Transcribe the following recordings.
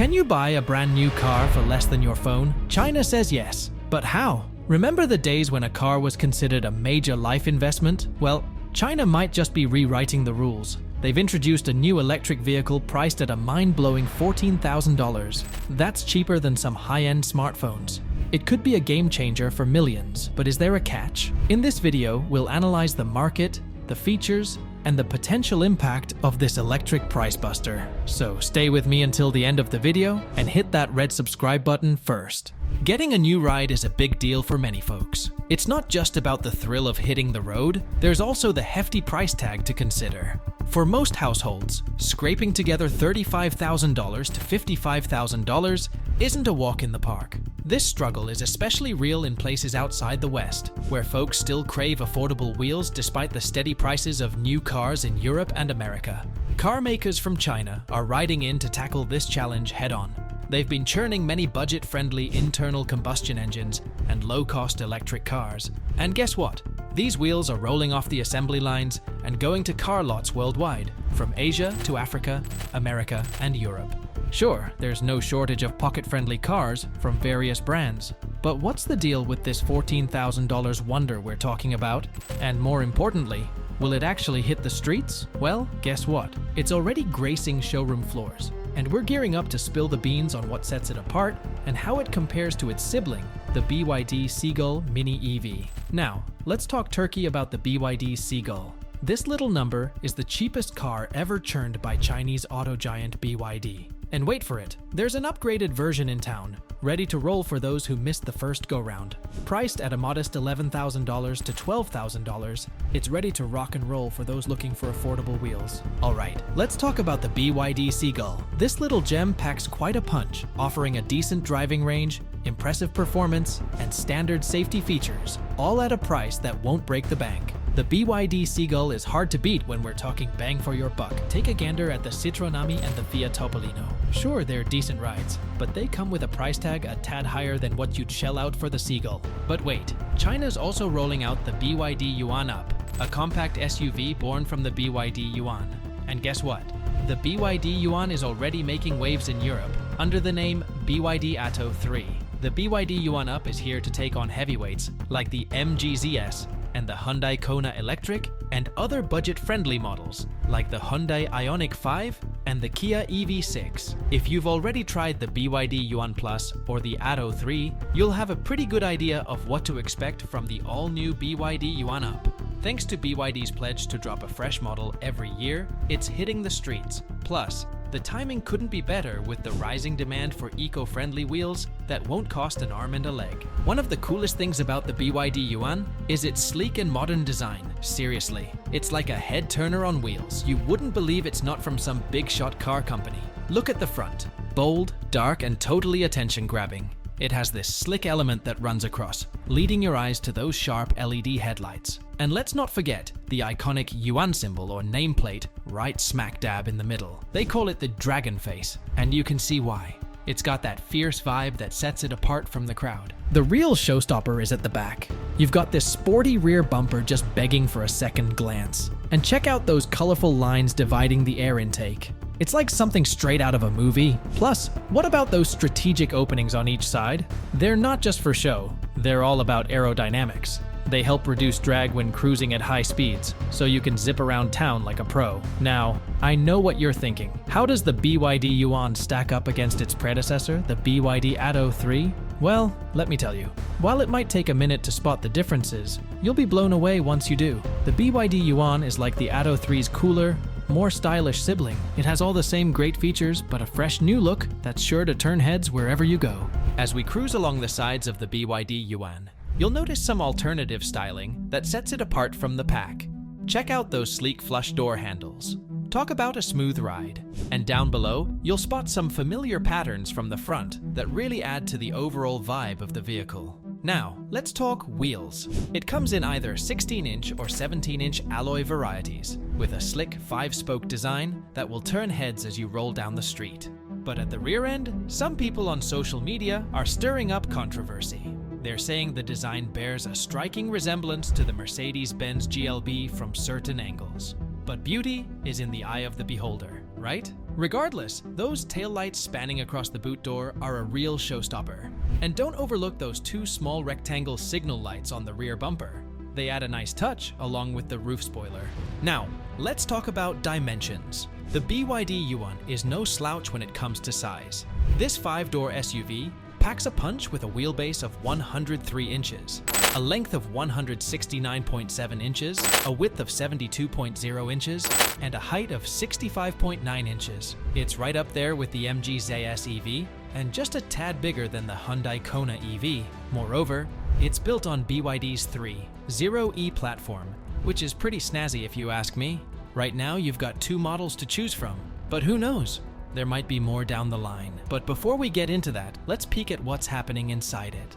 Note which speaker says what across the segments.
Speaker 1: Can you buy a brand new car for less than your phone? China says yes. But how? Remember the days when a car was considered a major life investment? Well, China might just be rewriting the rules. They've introduced a new electric vehicle priced at a mind-blowing $14,000. That's cheaper than some high-end smartphones. It could be a game changer for millions, but is there a catch? In this video, we'll analyze the market, the features, and the potential impact of this electric price buster. So stay with me until the end of the video and hit that red subscribe button first. Getting a new ride is a big deal for many folks. It's not just about the thrill of hitting the road, there's also the hefty price tag to consider. For most households, scraping together $35,000 to $55,000 isn't a walk in the park. This struggle is especially real in places outside the West, where folks still crave affordable wheels despite the steady prices of new cars in Europe and America. Car makers from China are riding in to tackle this challenge head-on. They've been churning many budget-friendly internal combustion engines and low-cost electric cars. And guess what? These wheels are rolling off the assembly lines and going to car lots worldwide, from Asia to Africa, America, and Europe. Sure, there's no shortage of pocket-friendly cars from various brands, but what's the deal with this $14,000 wonder we're talking about? And more importantly, will it actually hit the streets? Well, guess what? It's already gracing showroom floors, and we're gearing up to spill the beans on what sets it apart and how it compares to its sibling, the BYD Seagull Mini EV. Now, let's talk turkey about the BYD Seagull. This little number is the cheapest car ever churned by Chinese auto giant BYD. And wait for it, there's an upgraded version in town, ready to roll for those who missed the first go-round. Priced at a modest $11,000 to $12,000, it's ready to rock and roll for those looking for affordable wheels. Alright, let's talk about the BYD Seagull. This little gem packs quite a punch, offering a decent driving range, impressive performance, and standard safety features, all at a price that won't break the bank. The BYD Seagull is hard to beat when we're talking bang for your buck. Take a gander at the Citroen Ami and the Fiat Topolino. Sure, they're decent rides, but they come with a price tag a tad higher than what you'd shell out for the Seagull. But wait, China's also rolling out the BYD Yuan Up, a compact SUV born from the BYD Yuan. And guess what? The BYD Yuan is already making waves in Europe under the name BYD Atto 3. The BYD Yuan Up is here to take on heavyweights like the MG ZS and the Hyundai Kona Electric, and other budget-friendly models like the Hyundai Ioniq 5 and the Kia EV6. If you've already tried the BYD Yuan Plus or the Atto 3, you'll have a pretty good idea of what to expect from the all-new BYD Yuan Up. Thanks to BYD's pledge to drop a fresh model every year, it's hitting the streets. Plus, the timing couldn't be better with the rising demand for eco-friendly wheels that won't cost an arm and a leg. One of the coolest things about the BYD Yuan is its sleek and modern design. Seriously, it's like a head-turner on wheels. You wouldn't believe it's not from some big-shot car company. Look at the front. Bold, dark, and totally attention-grabbing. It has this slick element that runs across, leading your eyes to those sharp LED headlights. And let's not forget the iconic Yuan symbol or nameplate right smack dab in the middle. They call it the dragon face, and you can see why. It's got that fierce vibe that sets it apart from the crowd. The real showstopper is at the back. You've got this sporty rear bumper just begging for a second glance. And check out those colorful lines dividing the air intake. It's like something straight out of a movie. Plus, what about those strategic openings on each side? They're not just for show, they're all about aerodynamics. They help reduce drag when cruising at high speeds, so you can zip around town like a pro. Now, I know what you're thinking. How does the BYD Yuan stack up against its predecessor, the BYD Atto 3? Well, let me tell you. While it might take a minute to spot the differences, you'll be blown away once you do. The BYD Yuan is like the Atto 3's cooler, more stylish sibling. It has all the same great features, but a fresh new look that's sure to turn heads wherever you go. As we cruise along the sides of the BYD Yuan, you'll notice some alternative styling that sets it apart from the pack. Check out those sleek flush door handles. Talk about a smooth ride. And down below, you'll spot some familiar patterns from the front that really add to the overall vibe of the vehicle. Now, let's talk wheels. It comes in either 16-inch or 17-inch alloy varieties, with a slick 5-spoke design that will turn heads as you roll down the street. But at the rear end, some people on social media are stirring up controversy. They're saying the design bears a striking resemblance to the Mercedes-Benz GLB from certain angles. But beauty is in the eye of the beholder, right? Regardless, those taillights spanning across the boot door are a real showstopper. And don't overlook those two small rectangle signal lights on the rear bumper. They add a nice touch along with the roof spoiler. Now, let's talk about dimensions. The BYD Yuan is no slouch when it comes to size. This 5-door SUV packs a punch with a wheelbase of 103 inches, a length of 169.7 inches, a width of 72.0 inches, and a height of 65.9 inches. It's right up there with the MG ZS EV and just a tad bigger than the Hyundai Kona EV. Moreover, it's built on BYD's 3.0e platform, which is pretty snazzy if you ask me. Right now, you've got 2 models to choose from, but who knows? There might be more down the line. But before we get into that, let's peek at what's happening inside it.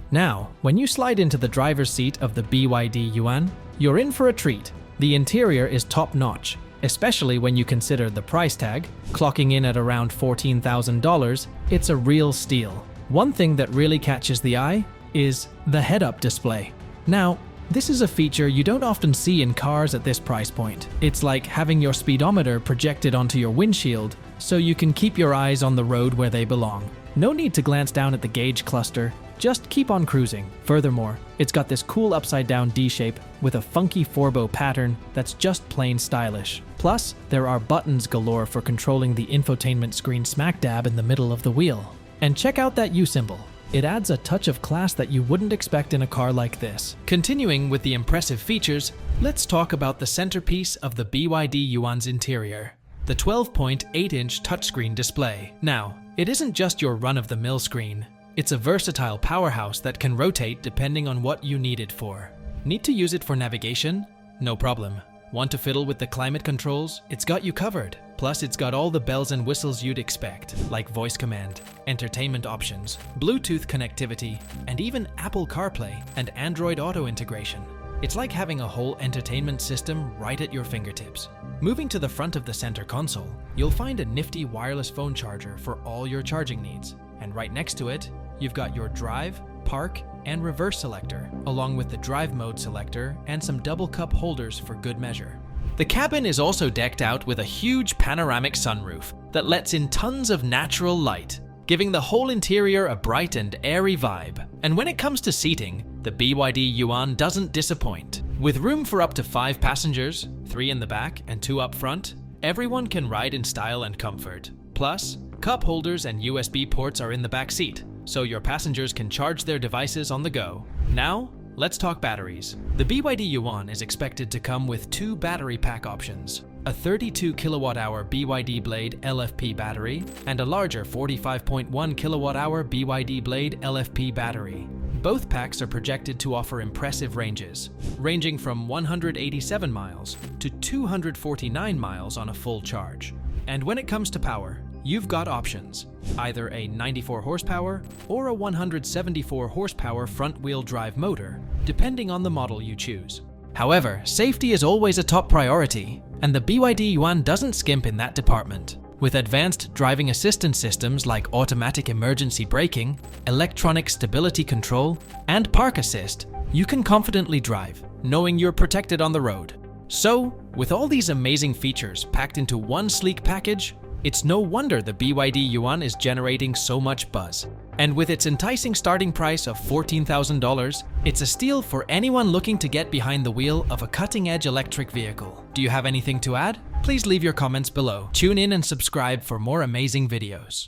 Speaker 1: Now, when you slide into the driver's seat of the BYD Yuan, you're in for a treat. The interior is top-notch, especially when you consider the price tag. Clocking in at around $14,000, it's a real steal. One thing that really catches the eye is the head-up display. Now, this is a feature you don't often see in cars at this price point. It's like having your speedometer projected onto your windshield so you can keep your eyes on the road where they belong. No need to glance down at the gauge cluster, just keep on cruising. Furthermore, it's got this cool upside-down D shape with a funky 4-bow pattern that's just plain stylish. Plus, there are buttons galore for controlling the infotainment screen smack dab in the middle of the wheel. And check out that U symbol. It adds a touch of class that you wouldn't expect in a car like this. Continuing with the impressive features, let's talk about the centerpiece of the BYD Yuan's interior, the 12.8-inch touchscreen display. Now, it isn't just your run-of-the-mill screen. It's a versatile powerhouse that can rotate depending on what you need it for. Need to use it for navigation? No problem. Want to fiddle with the climate controls? It's got you covered. Plus, it's got all the bells and whistles you'd expect, like voice command, entertainment options, Bluetooth connectivity, and even Apple CarPlay and Android Auto integration. It's like having a whole entertainment system right at your fingertips. Moving to the front of the center console, you'll find a nifty wireless phone charger for all your charging needs. And right next to it, you've got your drive, park, and reverse selector, along with the drive mode selector and some double cup holders for good measure. The cabin is also decked out with a huge panoramic sunroof that lets in tons of natural light, giving the whole interior a bright and airy vibe. And when it comes to seating, the BYD Yuan doesn't disappoint. With room for up to 5 passengers, 3 in the back and 2 up front, everyone can ride in style and comfort. Plus, cup holders and USB ports are in the back seat, so your passengers can charge their devices on the go. Now, let's talk batteries. The BYD Yuan is expected to come with 2 battery pack options, a 32 kWh BYD Blade LFP battery and a larger 45.1 kWh BYD Blade LFP battery. Both packs are projected to offer impressive ranges, ranging from 187 miles to 249 miles on a full charge. And when it comes to power, you've got options, either a 94 horsepower or a 174 horsepower front-wheel drive motor, depending on the model you choose. However, safety is always a top priority, and the BYD Yuan doesn't skimp in that department. With advanced driving assistance systems like automatic emergency braking, electronic stability control, and park assist, you can confidently drive, knowing you're protected on the road. So, with all these amazing features packed into one sleek package, it's no wonder the BYD Yuan is generating so much buzz. And with its enticing starting price of $14,000, it's a steal for anyone looking to get behind the wheel of a cutting-edge electric vehicle. Do you have anything to add? Please leave your comments below. Tune in and subscribe for more amazing videos.